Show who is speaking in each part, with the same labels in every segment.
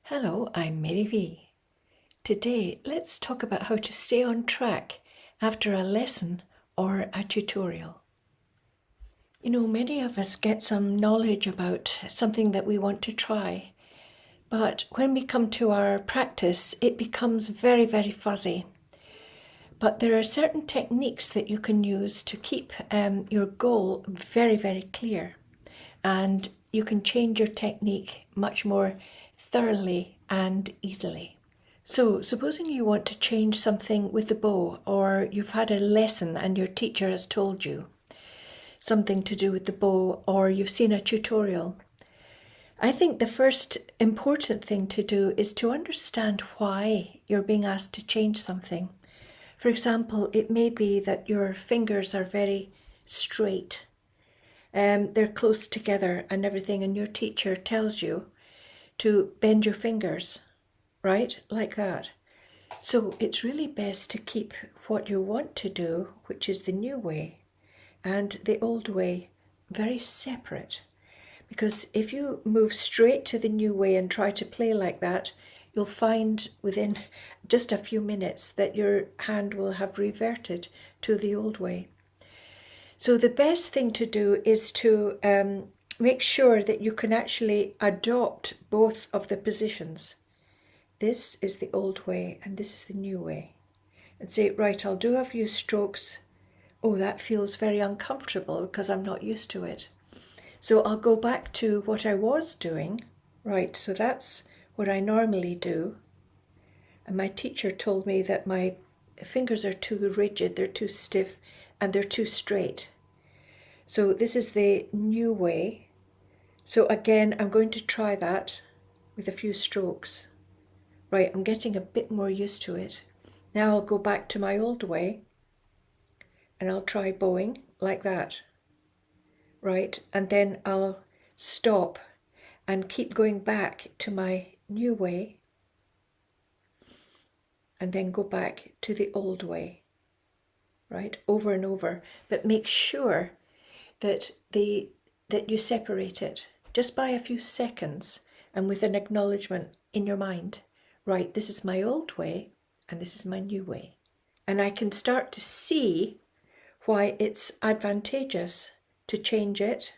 Speaker 1: Hello, I'm Mary V. Today, let's talk about how to stay on track after a lesson or a tutorial. Many of us get some knowledge about something that we want to try, but when we come to our practice, it becomes very, very fuzzy. But there are certain techniques that you can use to keep your goal very, very clear. And you can change your technique much more thoroughly and easily. So, supposing you want to change something with the bow, or you've had a lesson and your teacher has told you something to do with the bow, or you've seen a tutorial. I think the first important thing to do is to understand why you're being asked to change something. For example, it may be that your fingers are very straight. They're close together and everything, and your teacher tells you to bend your fingers, right? Like that. So it's really best to keep what you want to do, which is the new way, and the old way very separate. Because if you move straight to the new way and try to play like that, you'll find within just a few minutes that your hand will have reverted to the old way. So the best thing to do is to make sure that you can actually adopt both of the positions. This is the old way and this is the new way. And say, right, I'll do a few strokes. Oh, that feels very uncomfortable because I'm not used to it. So I'll go back to what I was doing. Right, so that's what I normally do. And my teacher told me that my fingers are too rigid, they're too stiff, and they're too straight. So this is the new way. So again, I'm going to try that with a few strokes. Right, I'm getting a bit more used to it. Now I'll go back to my old way and I'll try bowing like that. Right, and then I'll stop and keep going back to my new way and then go back to the old way. Right, over and over. But make sure that you separate it just by a few seconds and with an acknowledgement in your mind. Right, this is my old way and this is my new way. And I can start to see why it's advantageous to change it,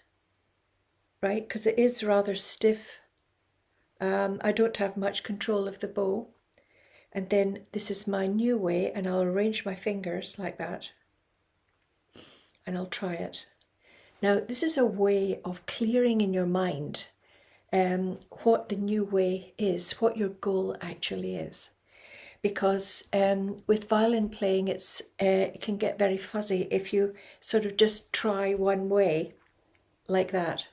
Speaker 1: right? Because it is rather stiff. I don't have much control of the bow. And then this is my new way and I'll arrange my fingers like that and I'll try it. Now, this is a way of clearing in your mind what the new way is, what your goal actually is. Because with violin playing, it can get very fuzzy if you sort of just try one way like that,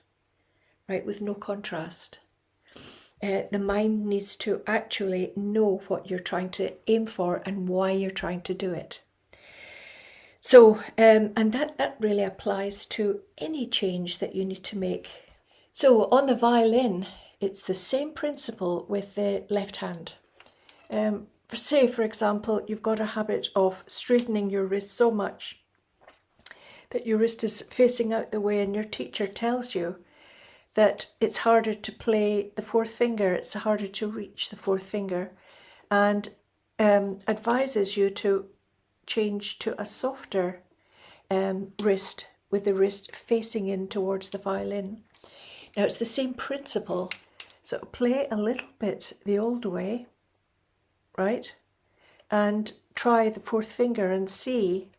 Speaker 1: right, with no contrast. The mind needs to actually know what you're trying to aim for and why you're trying to do it. So, and that really applies to any change that you need to make. So on the violin, it's the same principle with the left hand. Say, for example, you've got a habit of straightening your wrist so much that your wrist is facing out the way and your teacher tells you that it's harder to play the fourth finger, it's harder to reach the fourth finger, and advises you to change to a softer wrist with the wrist facing in towards the violin. Now it's the same principle, so play a little bit the old way, right, and try the fourth finger and see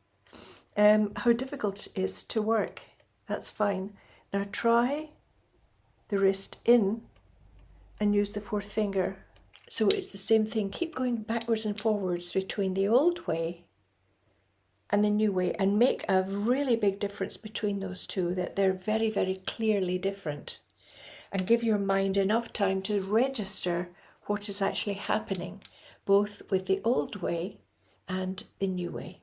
Speaker 1: how difficult it is to work. That's fine. Now try the wrist in and use the fourth finger. So it's the same thing. Keep going backwards and forwards between the old way and the new way and make a really big difference between those two, that they're very, very clearly different, and give your mind enough time to register what is actually happening, both with the old way and the new way.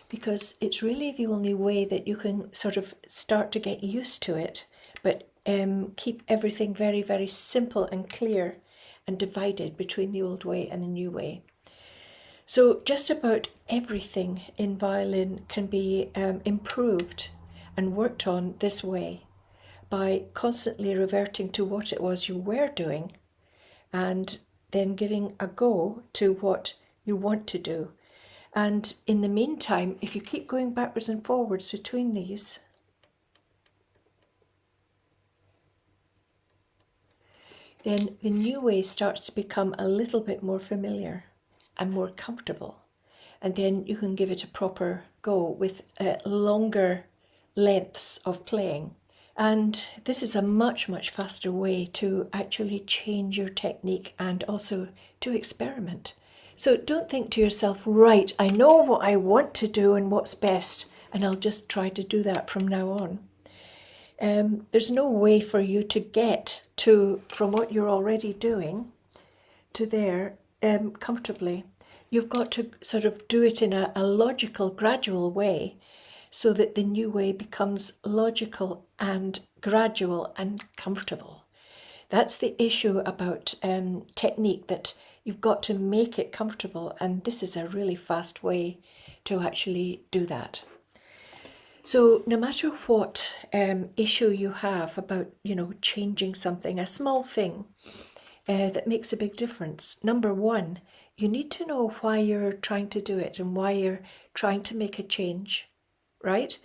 Speaker 1: Because it's really the only way that you can sort of start to get used to it, but keep everything very, very simple and clear and divided between the old way and the new way. So just about everything in violin can be improved and worked on this way, by constantly reverting to what it was you were doing and then giving a go to what you want to do. And in the meantime, if you keep going backwards and forwards between these, then the new way starts to become a little bit more familiar and more comfortable. And then you can give it a proper go with longer lengths of playing. And this is a much, much faster way to actually change your technique and also to experiment. So don't think to yourself, right, I know what I want to do and what's best, and I'll just try to do that from now on. There's no way for you to get to from what you're already doing to there comfortably. You've got to sort of do it in a logical, gradual way so that the new way becomes logical and gradual and comfortable. That's the issue about technique, that you've got to make it comfortable, and this is a really fast way to actually do that. So no matter what issue you have about, changing something, a small thing that makes a big difference, number one, you need to know why you're trying to do it and why you're trying to make a change, right?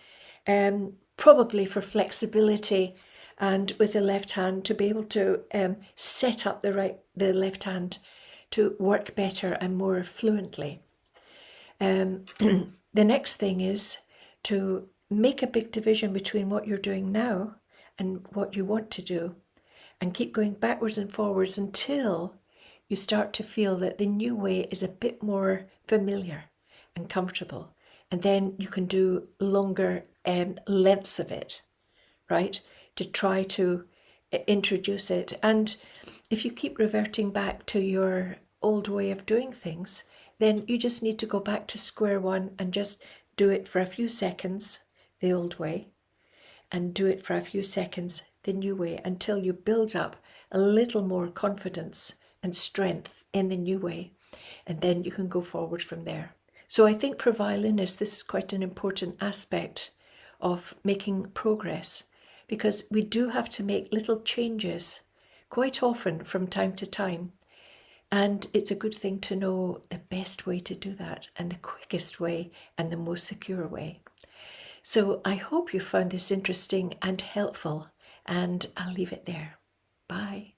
Speaker 1: Probably for flexibility and with the left hand to be able to set up the left hand to work better and more fluently. The next thing is to make a big division between what you're doing now and what you want to do, and keep going backwards and forwards until you start to feel that the new way is a bit more familiar and comfortable. And then you can do longer lengths of it, right, to try to introduce it. And if you keep reverting back to your old way of doing things, then you just need to go back to square one and just do it for a few seconds the old way, and do it for a few seconds the new way, until you build up a little more confidence and strength in the new way, and then you can go forward from there. So I think for violinists, this is quite an important aspect of making progress, because we do have to make little changes quite often from time to time. And it's a good thing to know the best way to do that, and the quickest way and the most secure way. So I hope you found this interesting and helpful, and I'll leave it there. Bye.